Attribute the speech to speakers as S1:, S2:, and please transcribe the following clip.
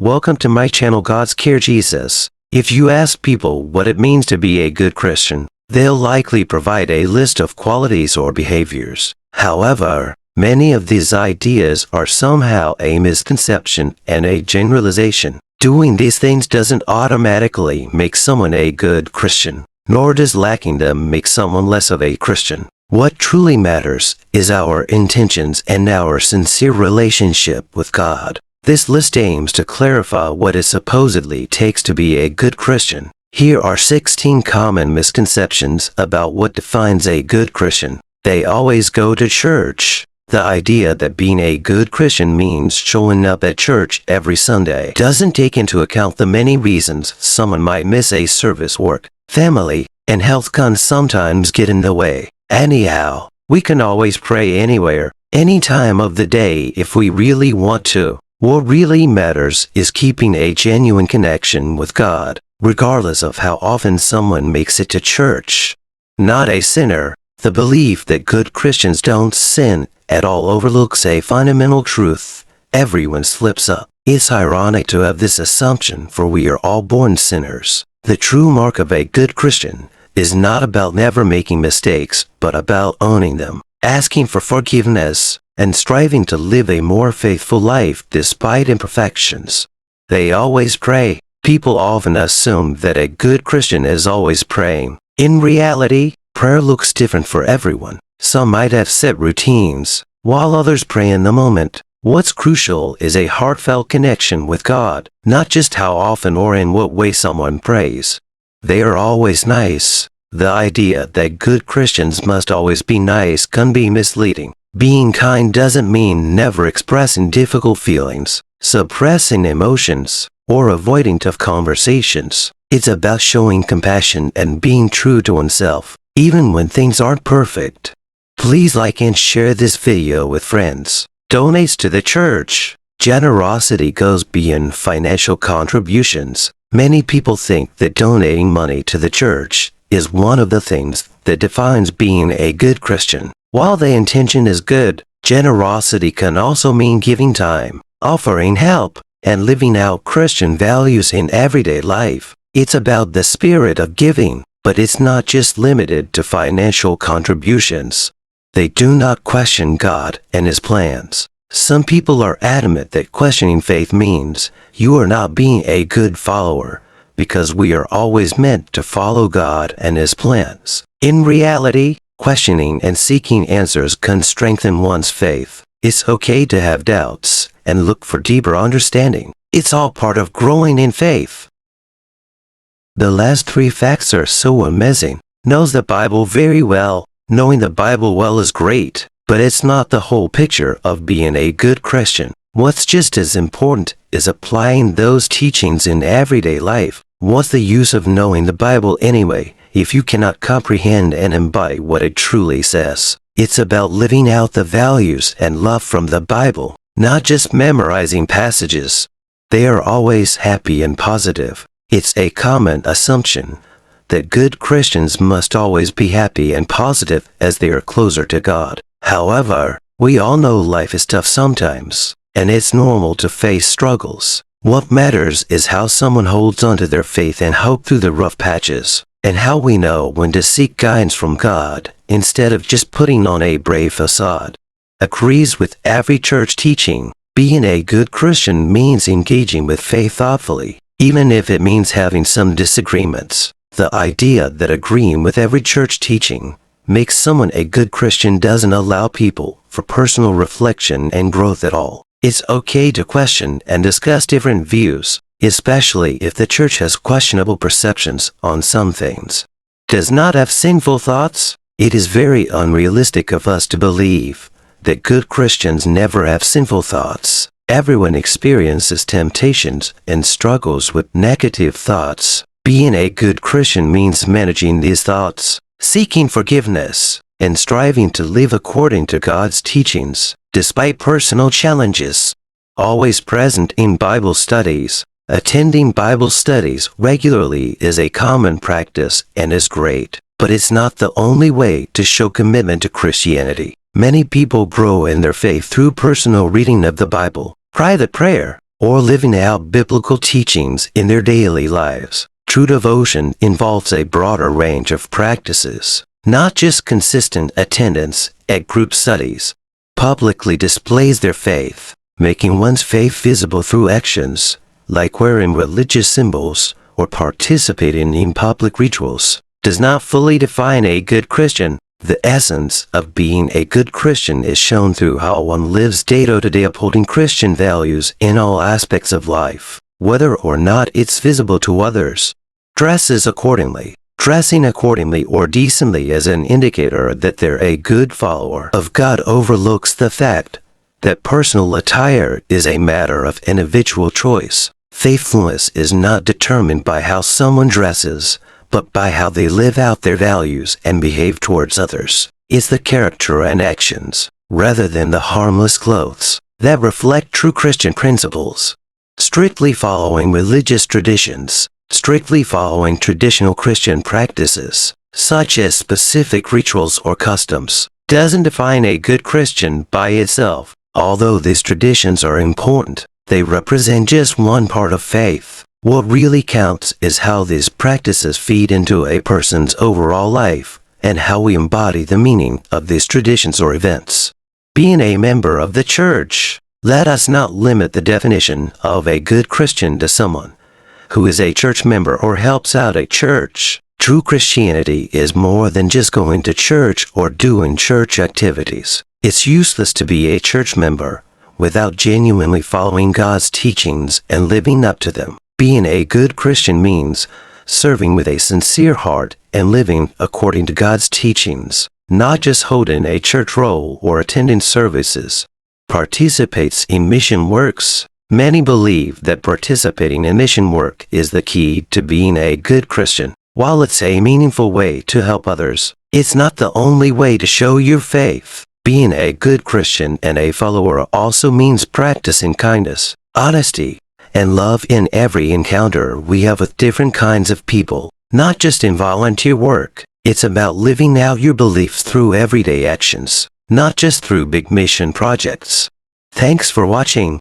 S1: Welcome to my channel God's Care Jesus. If you ask people what it means to be a good Christian, they'll likely provide a list of qualities or behaviors. However, many of these ideas are somehow a misconception and a generalization. Doing these things doesn't automatically make someone a good Christian, nor does lacking them make someone less of a Christian. What truly matters is our intentions and our sincere relationship with God. This list aims to clarify what it supposedly takes to be a good Christian. Here are 16 common misconceptions about what defines a good Christian. They always go to church. The idea that being a good Christian means showing up at church every Sunday doesn't take into account the many reasons someone might miss a service. Work, family, and health can sometimes get in the way. Anyhow, we can always pray anywhere, any time of the day if we really want to. What really matters is keeping a genuine connection with God, regardless of how often someone makes it to church. Not a sinner. The belief that good Christians don't sin at all overlooks a fundamental truth. Everyone slips up. It's ironic to have this assumption, for we are all born sinners. The true mark of a good Christian is not about never making mistakes, but about owning them, asking for forgiveness, and striving to live a more faithful life despite imperfections. They always pray. People often assume that a good Christian is always praying. In reality, prayer looks different for everyone. Some might have set routines, while others pray in the moment. What's crucial is a heartfelt connection with God, not just how often or in what way someone prays. They are always nice. The idea that good Christians must always be nice can be misleading. Being kind doesn't mean never expressing difficult feelings, suppressing emotions, or avoiding tough conversations. It's about showing compassion and being true to oneself, even when things aren't perfect. Please like and share this video with friends. Donate to the church. Generosity goes beyond financial contributions. Many people think that donating money to the church is one of the things that defines being a good Christian. While the intention is good, generosity can also mean giving time, offering help, and living out Christian values in everyday life. It's about the spirit of giving, but it's not just limited to financial contributions. They do not question God and His plans. Some people are adamant that questioning faith means you are not being a good follower, because we are always meant to follow God and His plans. In reality, questioning and seeking answers can strengthen one's faith. It's okay to have doubts and look for deeper understanding. It's all part of growing in faith. The last 3 facts are so amazing. Knows the Bible very well. Knowing the Bible well is great, but it's not the whole picture of being a good Christian. What's just as important is applying those teachings in everyday life. What's the use of knowing the Bible anyway, if you cannot comprehend and embody what it truly says? It's about living out the values and love from the Bible, not just memorizing passages. They are always happy and positive. It's a common assumption that good Christians must always be happy and positive as they are closer to God. However, we all know life is tough sometimes, and it's normal to face struggles. What matters is how someone holds onto their faith and hope through the rough patches, and how we know when to seek guidance from God instead of just putting on a brave facade. Agrees with every church teaching. Being a good Christian means engaging with faith thoughtfully, even if it means having some disagreements. The idea that agreeing with every church teaching makes someone a good Christian doesn't allow people for personal reflection and growth at all. It's okay to question and discuss different views, especially if the church has questionable perceptions on some things. Does not have sinful thoughts? It is very unrealistic of us to believe that good Christians never have sinful thoughts. Everyone experiences temptations and struggles with negative thoughts. Being a good Christian means managing these thoughts, seeking forgiveness, and striving to live according to God's teachings, despite personal challenges. Always present in Bible studies. Attending Bible studies regularly is a common practice and is great, but it's not the only way to show commitment to Christianity. Many people grow in their faith through personal reading of the Bible, private prayer, or living out biblical teachings in their daily lives. True devotion involves a broader range of practices, not just consistent attendance at group studies. Publicly displays their faith, making one's faith visible through actions, like wearing religious symbols or participating in public rituals, does not fully define a good Christian. The essence of being a good Christian is shown through how one lives day to day upholding Christian values in all aspects of life, whether or not it's visible to others. Dresses accordingly. Dressing accordingly or decently is an indicator that they're a good follower of God overlooks the fact that personal attire is a matter of individual choice. Faithfulness is not determined by how someone dresses, but by how they live out their values and behave towards others. It's the character and actions, rather than the harmless clothes, that reflect true Christian principles. Strictly following religious traditions. Strictly following traditional Christian practices, such as specific rituals or customs, doesn't define a good Christian by itself. Although these traditions are important, they represent just one part of faith. What really counts is how these practices feed into a person's overall life, and how we embody the meaning of these traditions or events. Being a member of the church. Let us not limit the definition of a good Christian to someone who is a church member or helps out a church. True Christianity is more than just going to church or doing church activities. It's useless to be a church member without genuinely following God's teachings and living up to them. Being a good Christian means serving with a sincere heart and living according to God's teachings, not just holding a church role or attending services. Participates in mission works. Many believe that participating in mission work is the key to being a good Christian. While it's a meaningful way to help others, it's not the only way to show your faith. Being a good Christian and a follower also means practicing kindness, honesty, and love in every encounter we have with different kinds of people, not just in volunteer work. It's about living out your beliefs through everyday actions, not just through big mission projects. Thanks for watching.